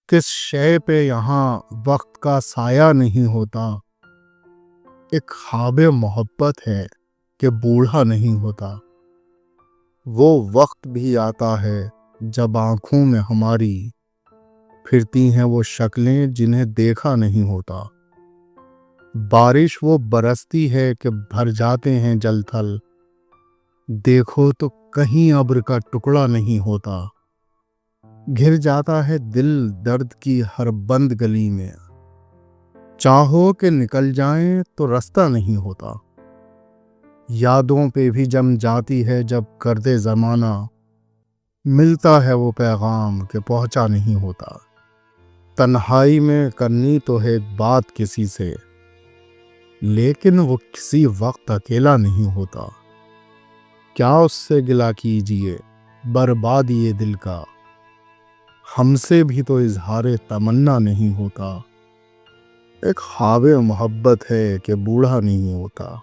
کس شے پہ یہاں وقت کا سایہ نہیں ہوتا، ایک خواب محبت ہے کہ بوڑھا نہیں ہوتا۔ وہ وقت بھی آتا ہے جب آنکھوں میں ہماری پھرتی ہیں وہ شکلیں جنہیں دیکھا نہیں ہوتا۔ بارش وہ برستی ہے کہ بھر جاتے ہیں جل تھل، دیکھو تو کہیں ابر کا ٹکڑا نہیں ہوتا۔ گھر جاتا ہے دل درد کی ہر بند گلی میں، چاہو کہ نکل جائیں تو رستہ نہیں ہوتا۔ یادوں پہ بھی جم جاتی ہے جب گردِ زمانہ، ملتا ہے وہ پیغام کہ پہنچا نہیں ہوتا۔ تنہائی میں کرنی تو ہے بات کسی سے، لیکن وہ کسی وقت اکیلا نہیں ہوتا۔ کیا اس سے گلہ کیجیے بربادی دل کا، ہم سے بھی تو اظہار تمنا نہیں ہوتا۔ ایک خواب محبت ہے کہ بوڑھا نہیں ہوتا۔